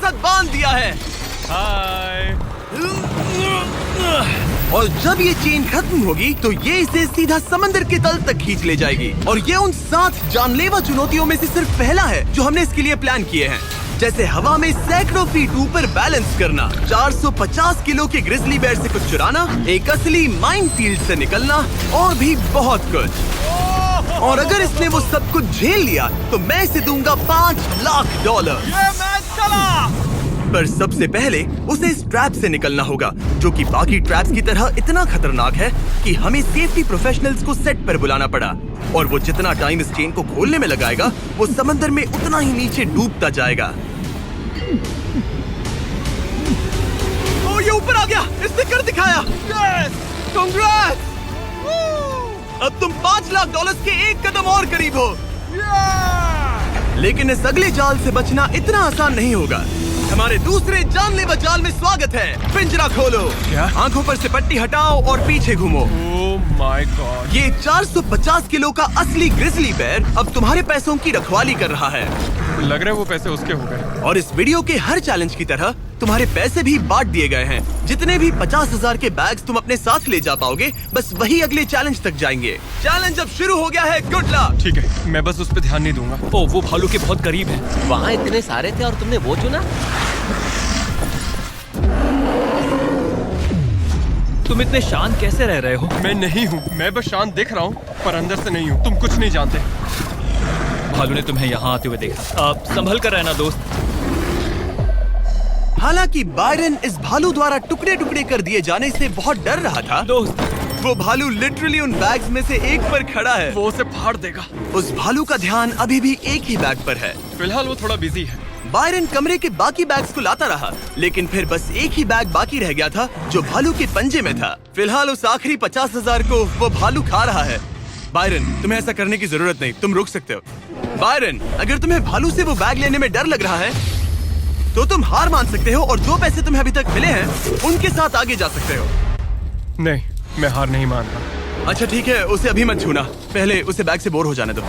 साथ बांध दिया है। हाय। और जब ये चेन खत्म होगी तो ये इसे सीधा समंदर के तल तक खींच ले जाएगी। और ये उन 7 जानलेवा चुनौतियों में से सिर्फ पहला है जो हमने इसके लिए प्लान किए हैं, जैसे हवा में सैकड़ों फीट ऊपर बैलेंस करना, 450 किलो के ग्रिजली बेयर से कुछ चुराना, एक असली माइनफील्ड से निकलना और भी बहुत कुछ। और अगर इसने वो सब कुछ झेल लिया तो मैं इसे दूंगा $5 लाख। ये मैच चला। पर सबसे पहले उसे इस ट्रैप से निकलना होगा, जो कि बाकी ट्रैप्स की तरह इतना खतरनाक है कि हमें सेफ्टी प्रोफेशनल्स को सेट पर बुलाना पड़ा। और वो जितना टाइम इस चेन को खोलने में लगाएगा, वो समंदर में उतना ही नीचे डूबता जाएगा। ओ, ये ऊपर आ गया, इसने कर दिखाया। Yes, congrats! अब तुम $5 लाख के एक कदम और करीब हो। लेकिन इस अगले जाल से बचना इतना आसान नहीं होगा। हमारे दूसरे जानलेवा जाल में स्वागत है। पिंजरा खोलो। क्या? आंखों पर से पट्टी हटाओ और पीछे घूमो। Oh my God. ये 450 किलो का असली ग्रिजली बेयर अब तुम्हारे पैसों की रखवाली कर रहा है। लग रहा है वो पैसे उसके हो गए। और इस वीडियो के हर चैलेंज की तरह तुम्हारे पैसे भी बांट दिए गए हैं। जितने भी 50,000 के बैग्स तुम अपने साथ ले जा पाओगे, बस वही अगले चैलेंज तक जाएंगे। चैलेंज अब शुरू हो गया है। Good luck. ठीक है, मैं बस उस पर ध्यान नहीं दूंगा। ओ, वो भालू के बहुत करीब है। वहाँ इतने सारे थे और तुमने वो चुना। तुम इतने शांत कैसे रह रहे हो? मैं नहीं हूँ, मैं बस शांत दिख रहा हूँ, पर अंदर से नहीं हूँ। तुम कुछ नहीं जानते। भालू ने तुम्हें यहाँ आते हुए देखा। अब संभल कर रहना दोस्त। हालांकि बायरन इस भालू द्वारा टुकड़े टुकड़े कर दिए जाने से बहुत डर रहा था। दोस्त, वो भालू लिटरली उन बैग्स में से एक पर खड़ा है। वो उसे फाड़ देगा। उस भालू का ध्यान अभी भी एक ही बैग पर है। फिलहाल वो थोड़ा बिजी है। बायरन कमरे के बाकी बैग्स को लाता रहा, लेकिन फिर बस एक ही बैग बाकी रह गया था जो भालू के पंजे में था। फिलहाल उस आखिरी 50,000 को वो भालू खा रहा है। बायरन, तुम्हें ऐसा करने की जरूरत नहीं, तुम रुक सकते हो। बायरन, अगर तुम्हें भालू से वो बैग लेने में डर लग रहा है तो तुम हार मान सकते हो और जो पैसे तुम्हें अभी तक मिले हैं उनके साथ आगे जा सकते हो। नहीं, मैं हार नहीं मान रहा। अच्छा ठीक है, उसे अभी मत छूना, पहले उसे बैग से बोर हो जाने दो।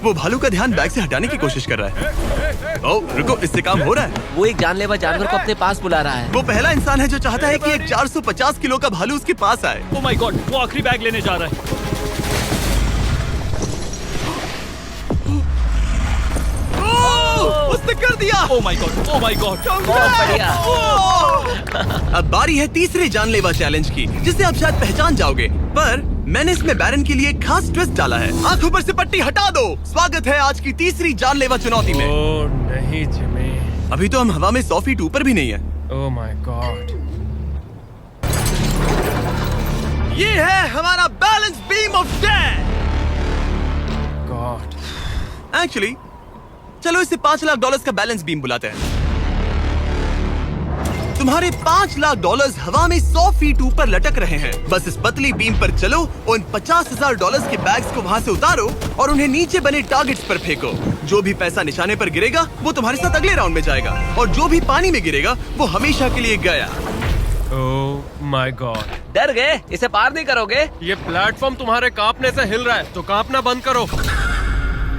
वो भालू का ध्यान बैग से हटाने की कोशिश कर रहा है। ओह रुको, इससे काम हो रहा है। वो एक जानलेवा जानवर को अपने पास बुला रहा है। वो पहला इंसान है जो चाहता है कि एक 450 किलो का भालू उसके पास आए। ओ माय गॉड, वो आखिरी बैग लेने जा रहा है। उसने कर दिया। Oh my God, oh my God. बहुत बढ़िया। अब बारी है तीसरे जानलेवा चैलेंज की, जिसे आप शायद पहचान जाओगे, पर मैंने इसमें बैरन के लिए एक खास ट्विस्ट डाला है। आंखों पर से पट्टी हटा दो। स्वागत है आज की तीसरी जानलेवा चुनौती में। ओह नहीं जिमी। अभी तो हम हवा में 100 फीट ऊपर भी नहीं है। Oh my God. ये है हमारा balance beam of death. God. Actually चलो इसे $5 लाख का बैलेंस बीम बुलाते हैं। तुम्हारे $5 लाख हवा में 100 फीट ऊपर लटक रहे हैं। बस इस पतली बीम पर चलो, उन $50,000 के बैग्स को वहां से उतारो और उन्हें नीचे बने टारगेट्स पर फेंको। जो भी पैसा निशाने पर गिरेगा वो तुम्हारे साथ अगले राउंड में जाएगा, और जो भी पानी में गिरेगा वो हमेशा के लिए गया। Oh my God. डर गए? इसे पार नहीं करोगे। ये प्लेटफॉर्म तुम्हारे कांपने से हिल रहा है, तो कांपना बंद करो।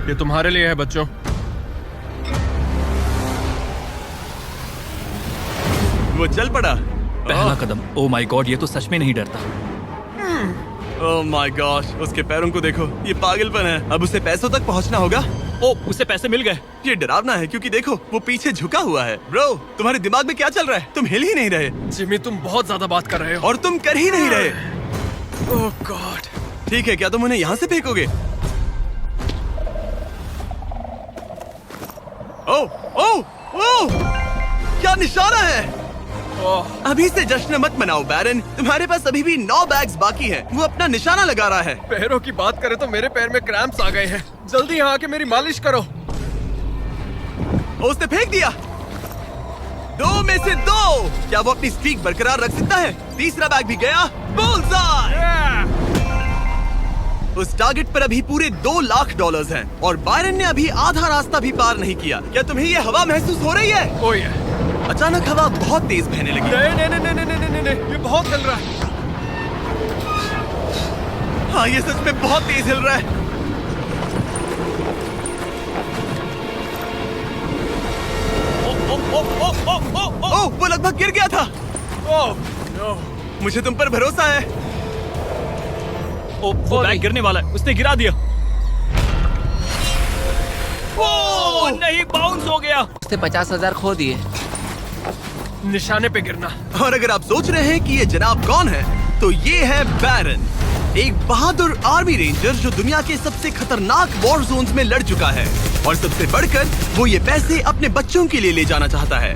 ये तुम्हारे लिए है बच्चों। वो चल पड़ा। पहला कदम। ओ माय गॉड, ये तो सच में नहीं डरता। ओह माय गॉश, उसके पैरों को देखो, ये पागलपन है। अब उसे पैसों तक पहुंचना होगा। ओ, उसे पैसे मिल गए। ये डरावना है क्योंकि देखो वो पीछे झुका हुआ है। ब्रो, तुम्हारे दिमाग में क्या चल रहा है? तुम हिल ही नहीं रहे जिमी, तुम बहुत ज्यादा बात कर रहे हो। और तुम कर ही नहीं रहे। ओह गॉड। ठीक है, क्या तुम उन्हें यहाँ से फेंकोगे? ओह ओह ओह, क्या निशाना है? अभी से जश्न मत मनाओ बैरन, तुम्हारे पास अभी भी 9 बैग्स बाकी हैं। वो अपना निशाना लगा रहा है। पैरों की बात करें तो मेरे पैर में क्रैम्प्स आ गए हैं। जल्दी यहाँ आके मेरी मालिश करो। उसने फेंक दिया। 2 में से 2। क्या वो अपनी स्ट्रीक बरकरार रख सकता है? तीसरा बैग भी गया। बुल्सआई! उस टारगेट पर अभी पूरे $2 लाख हैं और बायरन ने अभी आधा रास्ता भी पार नहीं किया। क्या तुम्हें ये हवा महसूस हो रही है? ओह ये। अचानक हवा बहुत तेज बहने लगी। नहीं नहीं नहीं नहीं नहीं नहीं, ये बहुत हिल रहा है। हाँ, ये सच में बहुत तेज हिल रहा है। ओह, वो लगभग गिर गया था। ओह, नो। मुझे तुम पर भरोसा है। वो बैग गिरने वाला है, उसने गिरा दिया। ओह नहीं, बाउंस हो गया। उसने 50,000 खो दिए। निशाने पे गिरना। और अगर आप सोच रहे हैं कि ये जनाब कौन है, तो ये है बैरन, एक बहादुर आर्मी रेंजर जो दुनिया के सबसे खतरनाक वॉर जोन्स में लड़ चुका है। और सबसे बढ़कर वो ये पैसे अपने बच्चों के लिए ले जाना चाहता है।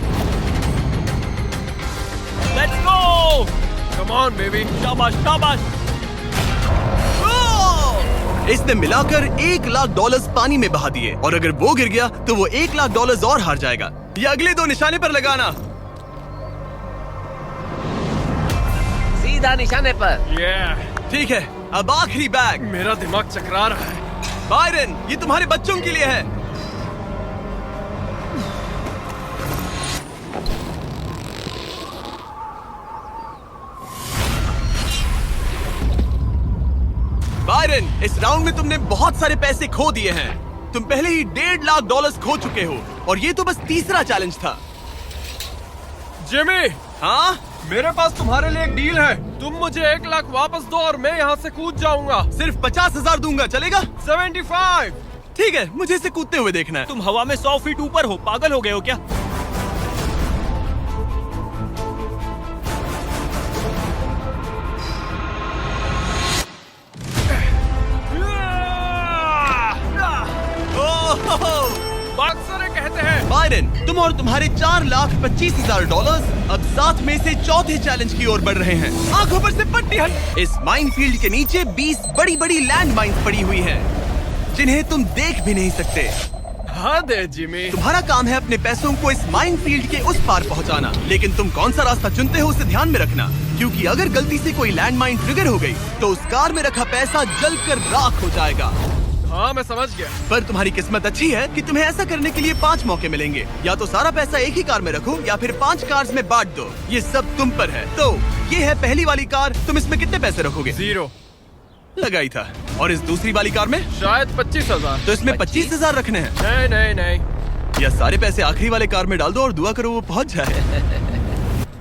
Let's go. Come on baby. शाबाश शाबाश। इसने मिलाकर $1,00,000 पानी में बहा दिए, और अगर वो गिर गया तो वो $1,00,000 और हार जाएगा। ये अगले 2 निशाने पर लगाना। सीधा निशाने पर। ठीक है, अब आखिरी बैग। मेरा दिमाग चकरा रहा है। बायरन, ये तुम्हारे बच्चों के लिए है। बायरन, इस राउंड में तुमने बहुत सारे पैसे खो दिए हैं। तुम पहले ही $1,50,000 खो चुके हो, और ये तो बस तीसरा चैलेंज था। जिमी, हाँ, मेरे पास तुम्हारे लिए एक डील है। तुम मुझे 1,00,000 वापस दो और मैं यहाँ से कूद जाऊंगा। सिर्फ 50,000 दूंगा, चलेगा? 75। ठीक है, मुझे इसे कूदते हुए देखना है। तुम हवा में 100 फीट ऊपर हो, पागल हो गए हो क्या? बॉक्सर कहते हैं। बायरन, तुम और तुम्हारे $4,25,000 अब साथ में से चौथे चैलेंज की ओर बढ़ रहे हैं। आंखों पर से पट्टी हट। इस माइनफील्ड के नीचे 20 बड़ी बड़ी लैंड माइन्स पड़ी हुई हैं, जिन्हें तुम देख भी नहीं सकते। हाँ दे जिमी। तुम्हारा काम है अपने पैसों को इस माइनफील्ड के उस पार पहुंचाना, लेकिन तुम कौन सा रास्ता चुनते हो उसे ध्यान में रखना, क्योंकि अगर गलती से कोई लैंड माइन ट्रिगर हो गई तो उस कार में रखा पैसा जलकर राख हो जाएगा। हाँ मैं समझ गया। पर तुम्हारी किस्मत अच्छी है कि तुम्हें ऐसा करने के लिए 5 मौके मिलेंगे। या तो सारा पैसा एक ही कार में रखो, या फिर 5 कार्स में बांट दो। ये सब तुम पर है। तो ये है पहली वाली कार, तुम इसमें कितने पैसे रखोगे? 0। लगाई था। और इस दूसरी वाली कार में? शायद 25,000। तो इसमें 25,000 रखने हैं। नहीं नहीं नहीं। या सारे पैसे आखिरी वाले कार में डाल दो और दुआ करो वो पहुंच जाए।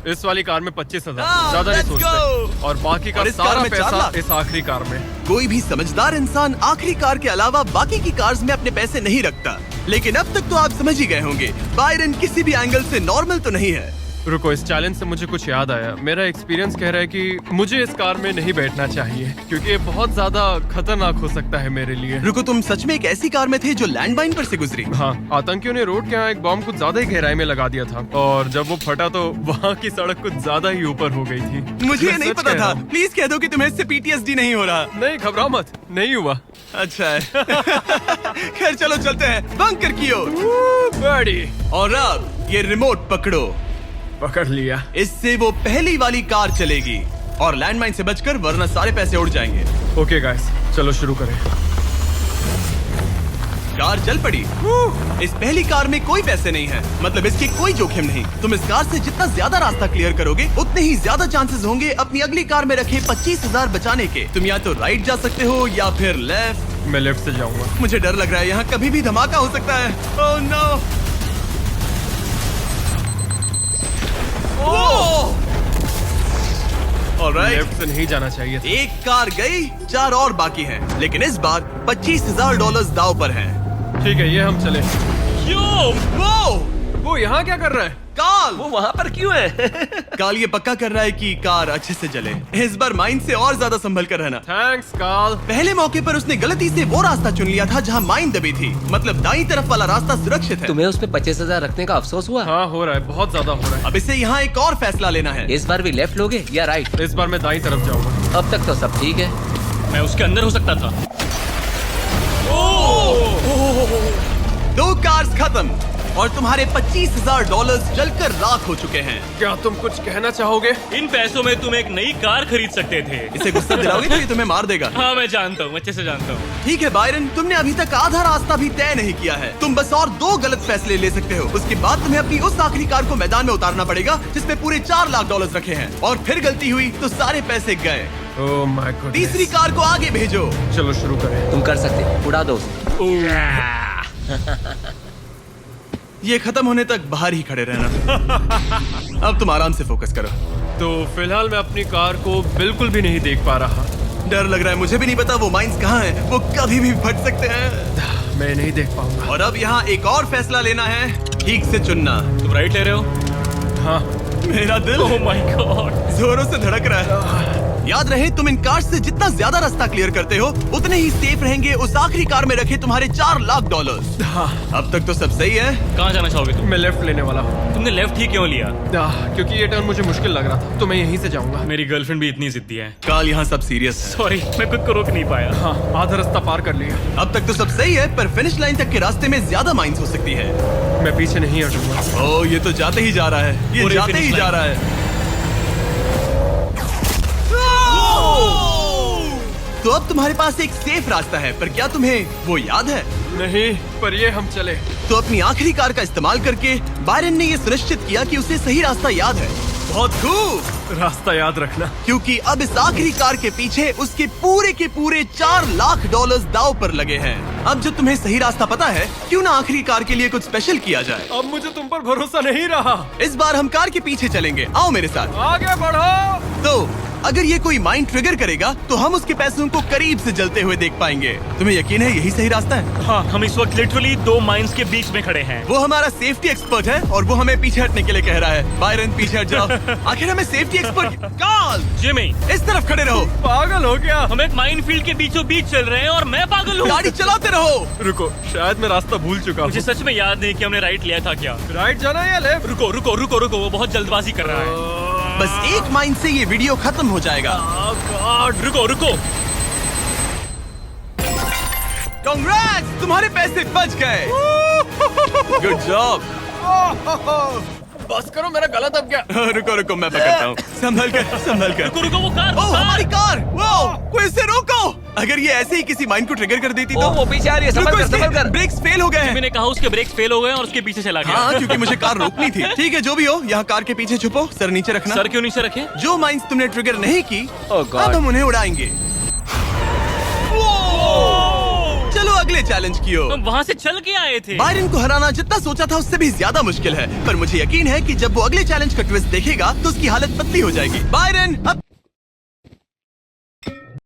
इस वाली कार में 25,000, हाँ, ज्यादा नहीं let's सोचते। go! और बाकी का और इस कार सारा में 4 पैसा लाख? इस आखिरी कार में। कोई भी समझदार इंसान आखिरी कार के अलावा बाकी की कार्स में अपने पैसे नहीं रखता। लेकिन अब तक तो आप समझ ही गए होंगे, बायरन किसी भी एंगल से नॉर्मल तो नहीं है। रुको, इस चैलेंज से मुझे कुछ याद आया। मेरा एक्सपीरियंस कह रहा है कि मुझे इस कार में नहीं बैठना चाहिए, क्योंकि ये बहुत ज्यादा खतरनाक हो सकता है मेरे लिए। रुको, तुम सच में एक ऐसी कार में थे जो लैंडमाइन पर से गुजरी? हाँ, आतंकियों ने रोड के यहाँ एक बॉम्ब कुछ ज्यादा ही गहराई में लगा दिया था, और जब वो फटा तो वहाँ की सड़क कुछ ज्यादा ही ऊपर हो गई थी। मुझे ये मैं नहीं सच पता कह रहा था। हूँ। प्लीज कह दो कि तुम्हें इससे PTSD नहीं हो रहा। नहीं, घबराओ मत, नहीं हुआ। अच्छा है। खैर चलो चलते हैं बंकर की ओर। बड़ी और अब ये रिमोट पकड़ो। पकड़ लिया। इससे वो पहली वाली कार चलेगी और लैंडमाइन से बचकर, वरना सारे पैसे उड़ जाएंगे। ओके गाइस, चलो शुरू करें। कार चल पड़ी। इस पहली कार में कोई पैसे नहीं है, मतलब इसकी कोई जोखिम नहीं। तुम इस कार से जितना ज्यादा रास्ता क्लियर करोगे, उतने ही ज्यादा चांसेस होंगे अपनी अगली कार में रखे 25,000 बचाने के। तुम या तो राइट जा सकते हो या फिर लेफ्ट। मैं लेफ्ट से जाऊंगा। मुझे डर लग रहा है, यहाँ कभी भी धमाका हो सकता है। Oh no! ऑलराइट, लेफ्ट से नहीं जाना चाहिए था। एक कार गई, 4 और बाकी हैं, लेकिन इस बार $25,000 दाव पर हैं। ठीक है, ये हम चले। वो यहाँ क्या कर रहा है? काल! वो वहाँ पर क्यों है? काल ये पक्का कर रहा है कि कार अच्छे से चले। इस बार माइन से और ज्यादा संभल कर रहना। थैंक्स काल। पहले मौके पर उसने गलती से वो रास्ता चुन लिया था जहाँ माइन दबी थी, मतलब दाईं तरफ वाला रास्ता सुरक्षित है। तुम्हें उसमें 25,000 रखने का अफसोस हुआ? हाँ, हो रहा है, बहुत ज्यादा हो रहा अब इसे यहाँ एक और फैसला लेना है। इस बार भी लेफ्ट लोगे या राइट? है। इस बार मैं दाईं तरफ जाऊंगा। अब तक तो सब ठीक है। मैं उसके अंदर हो सकता था। 2 कार्स खत्म और तुम्हारे $25,000 जलकर राख हो चुके हैं। क्या तुम कुछ कहना चाहोगे? इन पैसों में तुम एक नई कार खरीद सकते थे। इसे गुस्सा दिलाओगे तो ये तुम्हें मार देगा। हाँ मैं जानता हूँ, अच्छे से जानता हूँ। ठीक है बायरन, तुमने अभी तक आधा रास्ता भी तय नहीं किया है। तुम बस और 2 गलत फैसले ले सकते हो। उसके बाद तुम्हें अपनी उस आखिरी कार को मैदान में उतारना पड़ेगा जिसमें पूरे $4,00,000 रखे हैं। और फिर गलती हुई तो सारे पैसे गए। Oh my God. तीसरी कार को आगे भेजो। चलो शुरू करें। तुम कर सकते हो, उड़ा दो उसे। ये खत्म होने तक बाहर ही खड़े रहना। अब तुम आराम से फोकस करो। तो फिलहाल मैं अपनी कार को बिल्कुल भी नहीं देख पा रहा। डर लग रहा है, मुझे भी नहीं पता वो माइंस कहाँ हैं। वो कभी भी फट सकते हैं। मैं नहीं देख पाऊंगा। और अब यहाँ एक और फैसला लेना है, ठीक से चुनना। तुम राइट ले रहे हो? हाँ। मेरा दिल ओह माय गॉड, जोरों से धड़क रहा है। याद रहे, तुम इन कार्स से जितना ज्यादा रास्ता क्लियर करते हो उतने ही सेफ रहेंगे उस आखिरी कार में रखे तुम्हारे $4 लाख। हाँ। अब तक तो सब सही है। कहाँ जाना चाहोगे तुम? मैं लेफ्ट लेने वाला हूँ। तुमने लेफ्ट ही क्यों लिया? क्योंकि ये टर्न मुझे मुश्किल लग रहा था, तो मैं यहीं से जाऊंगा। मेरी गर्लफ्रेंड भी इतनी जिद्दी है। काल, यहाँ सब सीरियस है। सॉरी, मैं खुद को रोक नहीं पाया। हाँ, आधा रास्ता पार कर लिया। अब तक तो सब सही है, पर फिनिश लाइन तक के रास्ते में ज्यादा माइंस हो सकती है। मैं पीछे नहीं हटूंगा। ओह, ये तो जाते ही जा रहा है। ये पूरे जाते finish ही जा line। रहा है। तो अब तुम्हारे पास एक सेफ रास्ता है, पर क्या तुम्हें वो याद है? नहीं, पर ये हम चले। तो अपनी आखिरी कार का इस्तेमाल करके बायरन ने ये सुनिश्चित किया कि उसे सही रास्ता याद है। बहुत खूब। रास्ता याद रखना। क्योंकि अब इस आखिरी कार के पीछे उसके पूरे $4 लाख दाव पर लगे हैं। अब जब तुम्हें सही रास्ता पता है, क्यों ना आखिरी कार के लिए कुछ स्पेशल किया जाए। अब मुझे तुम पर भरोसा नहीं रहा। इस बार हम कार के पीछे चलेंगे, आओ मेरे साथ। आगे बढ़ो। तो अगर ये कोई माइंड ट्रिगर करेगा तो हम उसके पैसों को करीब से जलते हुए देख पाएंगे। तुम्हें यकीन है यही सही रास्ता है? हाँ, हम इस वक्त लिटरली 2 माइंस के बीच में खड़े हैं। वो हमारा सेफ्टी एक्सपर्ट है और वो हमें पीछे हटने के लिए कह रहा है। बायरन, पीछे हट जाओ। आखिर हमें सेफ्टी एक्सपर्ट काल, जिमी, इस तरफ खड़े रहो। पागल हो गया। हम एक माइनफील्ड के बीचों बीच चल रहे हैं और मैं पागल हूँ। गाड़ी चलाते रहो। रुको, शायद मैं रास्ता भूल चुका मुझे हूँ। सच में याद नहीं कि हमने राइट लिया था क्या। राइट जाना या लेफ्ट? रुको रुको रुको रुको, वो बहुत जल्दबाजी कर रहा है। बस एक माइंड से ये वीडियो खत्म हो जाएगा। गॉड, रुको रुको। कांग्रेट्स, तुम्हारे पैसे बच गए। Good job. बस करो, मेरा गला दब गया। रुको रुको, मैं पकड़ता हूँ। संभल कर। रुको रुको, वो कार, ओह, हमारी कार। वो कोई इसे रोको। अगर ये ऐसे ही किसी माइंड को ट्रिगर कर देती तो। वो पीछे आ रही है, संभल कर, संभल कर। ब्रेक्स फेल हो गए हैं। मैंने कहा उसके ब्रेक्स फेल हो गए और उसके पीछे चला गया। हाँ, क्योंकि मुझे कार रोकनी थी। ठीक है, जो भी हो, यहाँ कार के पीछे छुपो, सर नीचे रखना। सर क्यों नीचे रखे? जो माइंस तुमने ट्रिगर नहीं की, Oh God। अब हम उन्हें उड़ाएंगे। चलो अगले चैलेंज की ओर। हम वहाँ से चल के आए थे। बायरन को हराना जितना सोचा था उससे भी ज्यादा मुश्किल है, पर मुझे यकीन है कि जब वो अगले चैलेंज का ट्विस्ट देखेगा तो उसकी हालत पतली हो जाएगी। बायरन, अब